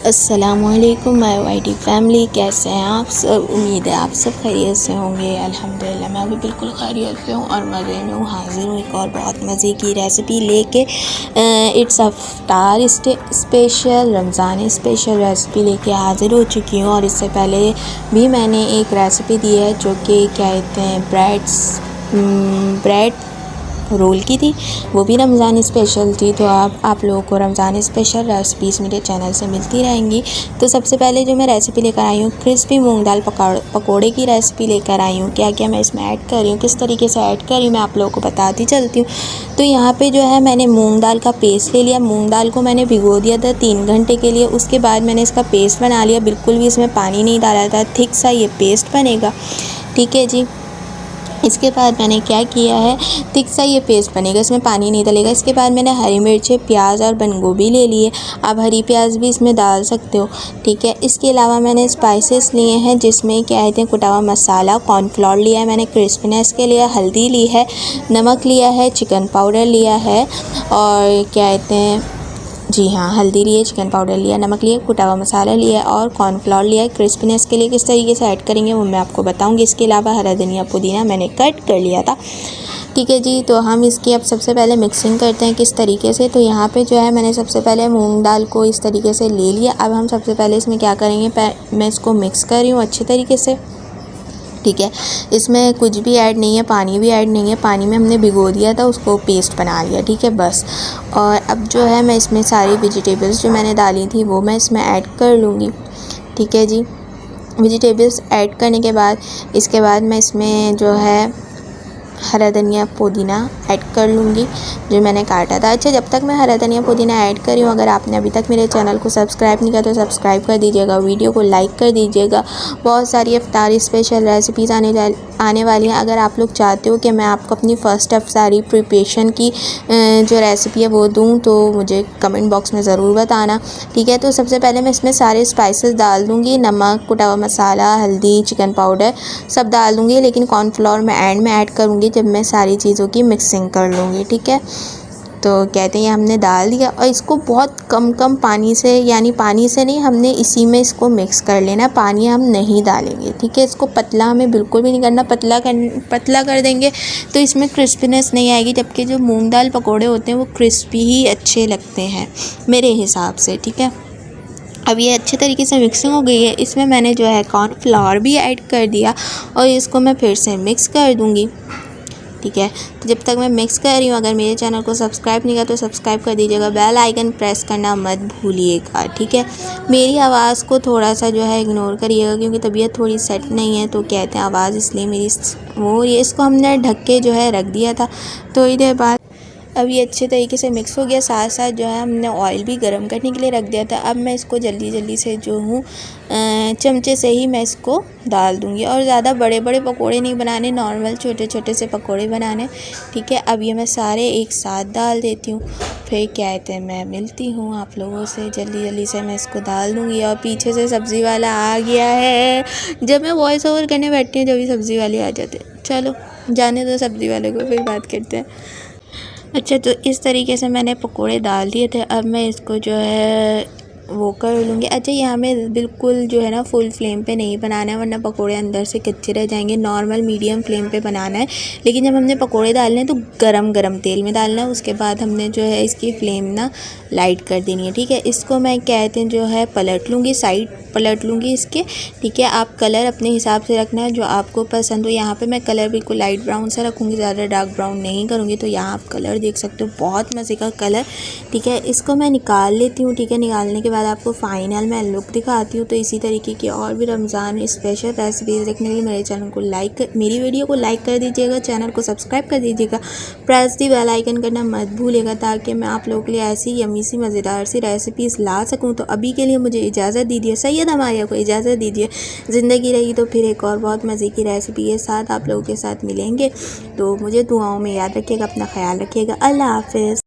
अस्सलामुअलैकुम my YT family, कैसे हैं आप सब। उम्मीद है आप सब खैरियत से होंगे। अल्हम्दुलिल्लाह मैं भी बिल्कुल खैरियत से हूँ और मज़े में हूँ। हाज़िर हूँ एक और बहुत मज़े की रेसिपी लेके। It's iftar special, Ramzan special recipe लेके हाज़िर हो चुकी हूँ। और इससे पहले भी मैंने एक रेसिपी दी है जो कि क्या कहते हैं ब्रेड रोल की थी, वो भी रमज़ान स्पेशल थी। तो आप लोगों को रमज़ान स्पेशल रेसिपीज़ मेरे चैनल से मिलती रहेंगी। तो सबसे पहले जो मैं रेसिपी लेकर आई हूँ, क्रिस्पी मूंग दाल पकौड़े की रेसिपी लेकर आई हूँ। क्या क्या मैं इसमें ऐड कर रही हूँ, किस तरीके से ऐड कर रही हूँ, मैं आप लोगों को बताती चलती हूँ। तो यहाँ पे जो है मैंने मूँग दाल का पेस्ट ले लिया। मूँग दाल को मैंने भिगो दिया था 3 घंटे के लिए। उसके बाद मैंने इसका पेस्ट बना लिया। बिल्कुल भी इसमें पानी नहीं डाला था, थिक सा ये पेस्ट बनेगा, ठीक है जी। इसके बाद मैंने क्या किया है, थिक सा ये पेस्ट बनेगा, इसमें पानी नहीं डलेगा। इसके बाद मैंने हरी मिर्चें, प्याज और बंद गोभी ले लिए। आप हरी प्याज भी इसमें डाल सकते हो, ठीक है। इसके अलावा मैंने स्पाइसेस लिए हैं, जिसमें क्या कहते हैं कुटा हुआ मसाला, कॉर्नफ्लोर लिया है मैंने क्रिस्पीनेस के लिए, हल्दी ली है, नमक लिया है, चिकन पाउडर लिया है और क्या कहते हैं जी हाँ, हल्दी लिए, चिकन पाउडर लिया, नमक लिया, कुटा हुआ मसाला लिया और कॉर्नफ्लोर लिया। क्रिस्पीनेस के लिए किस तरीके से ऐड करेंगे वो मैं आपको बताऊंगी। इसके अलावा हरा धनिया पुदीना मैंने कट कर लिया था, ठीक है जी। तो हम इसकी अब सबसे पहले मिक्सिंग करते हैं किस तरीके से। तो यहाँ पे जो है मैंने सबसे पहले मूंग दाल को इस तरीके से ले लिया। अब हम सबसे पहले इसमें क्या करेंगे, मैं इसको मिक्स कर रही हूँ अच्छे तरीके से, ठीक है। इसमें कुछ भी ऐड नहीं है, पानी भी ऐड नहीं है। पानी में हमने भिगो दिया था, उसको पेस्ट बना लिया, ठीक है बस। और अब जो है मैं इसमें सारी वेजिटेबल्स जो मैंने डाली थी वो मैं इसमें ऐड कर लूँगी, ठीक है जी। वेजिटेबल्स ऐड करने के बाद इसके बाद मैं इसमें जो है हरा धनिया पुदीना ऐड कर लूँगी जो मैंने काटा था। अच्छा, जब तक मैं हरा धनिया पुदीना ऐड कर रही हूँ, अगर आपने अभी तक मेरे चैनल को सब्सक्राइब नहीं किया तो सब्सक्राइब कर दीजिएगा, वीडियो को लाइक कर दीजिएगा। बहुत सारी इफ्तारी स्पेशल रेसिपीज़ आने वाली हैं। अगर आप लोग चाहते हो कि मैं आपको अपनी फ़र्स्ट इफ्तारी प्रिपरेशन की जो रेसिपी है वो दूँ तो मुझे कमेंट बॉक्स में ज़रूर बताना, ठीक है। तो सबसे पहले मैं इसमें सारे स्पाइसेस डाल दूँगी, नमक, कुटा हुआ मसाला, हल्दी, चिकन पाउडर सब डाल दूँगी। लेकिन कॉर्नफ्लोर मैं एंड में ऐड करूँगी जब मैं सारी चीज़ों की मिक्सिंग कर लूँगी, ठीक है। तो कहते हैं हमने डाल दिया और इसको बहुत कम पानी से, यानी पानी से नहीं, हमने इसी में इसको मिक्स कर लेना, पानी हम नहीं डालेंगे, ठीक है। इसको पतला हमें बिल्कुल भी नहीं करना, पतला कर देंगे तो इसमें क्रिस्पीनेस नहीं आएगी। जबकि जो मूंग दाल पकोड़े होते हैं वो क्रिस्पी ही अच्छे लगते हैं मेरे हिसाब से, ठीक है। अब ये अच्छे तरीके से मिक्सिंग हो गई है। इसमें मैंने जो है कॉर्नफ्लोर भी ऐड कर दिया और इसको मैं फिर से मिक्स कर दूँगी, ठीक है। तो जब तक मैं मिक्स कर रही हूँ, अगर मेरे चैनल को सब्सक्राइब नहीं किया तो सब्सक्राइब कर दीजिएगा, बेल आइकन प्रेस करना मत भूलिएगा, ठीक है। मेरी आवाज़ को थोड़ा सा जो है इग्नोर करिएगा क्योंकि तबीयत थोड़ी सेट नहीं है, तो कहते हैं आवाज़ इसलिए मेरी वो ये इसको हमने ढक के जो है रख दिया था थोड़ी देर बाद। अब ये अच्छे तरीके से मिक्स हो गया। साथ साथ जो है हमने ऑयल भी गर्म करने के लिए रख दिया था। अब मैं इसको जल्दी से जो हूँ चमचे से ही मैं इसको डाल दूँगी और ज़्यादा बड़े बड़े पकोड़े नहीं बनाने, नॉर्मल छोटे छोटे से पकोड़े बनाने, ठीक है। अब ये मैं सारे एक साथ डाल देती हूँ, फिर क्या कहते हैं मैं मिलती हूँ आप लोगों से। जल्दी से मैं इसको डाल दूँगी और पीछे से सब्ज़ी वाला आ गया है। जब मैं वॉइस ओवर करने बैठती हूँ जब भी सब्ज़ी वाले आ जाते हैं। चलो जाने दो सब्ज़ी वाले को, फिर बात करते हैं। अच्छा, तो इस तरीके से मैंने पकोड़े डाल दिए थे। अब मैं इसको जो है वो कर लूँगी। अच्छा, ये हमें बिल्कुल जो है ना फुल फ्लेम पे नहीं बनाना है, वरना पकोड़े अंदर से कच्चे रह जाएंगे। नॉर्मल मीडियम फ्लेम पे बनाना है। लेकिन जब हमने पकोड़े डालने हैं तो गरम तेल में डालना है। उसके बाद हमने जो है इसकी फ्लेम ना लाइट कर देनी है, ठीक है। इसको मैं कहते हैं जो है पलट लूँगी, साइड पलट लूँगी इसके, ठीक है। आप कलर अपने हिसाब से रखना है जो आपको पसंद हो। यहाँ पे मैं कलर बिल्कुल लाइट ब्राउन सा रखूँगी, ज़्यादा डार्क ब्राउन नहीं करूँगी। तो यहाँ आप कलर देख सकते हो, बहुत मज़े का कलर, ठीक है। इसको मैं निकाल लेती हूँ, ठीक है। निकालने के बाद आपको फाइनल मैं लुक दिखाती हूँ। तो इसी तरीके की और भी रमज़ान स्पेशल रेसिपीज़ देखने के लिए मेरे चैनल को मेरी वीडियो को लाइक कर दीजिएगा, चैनल को सब्सक्राइब कर दीजिएगा, प्रेस दी बेल आइकन करना मत भूलिएगा ताकि मैं आप लोगों के लिए ऐसी यम्मी सी मज़ेदार सी रेसिपीज़ ला सकूँ। तो अभी के लिए मुझे इजाज़त दीजिए, सैयद हमारिया को इजाज़त दीजिए। ज़िंदगी रही तो फिर एक और बहुत मज़े की रेसिपी के साथ आप लोगों के साथ मिलेंगे। तो मुझे दुआओं में याद रखिएगा, अपना ख्याल रखिएगा। अल्लाह हाफ़िज़।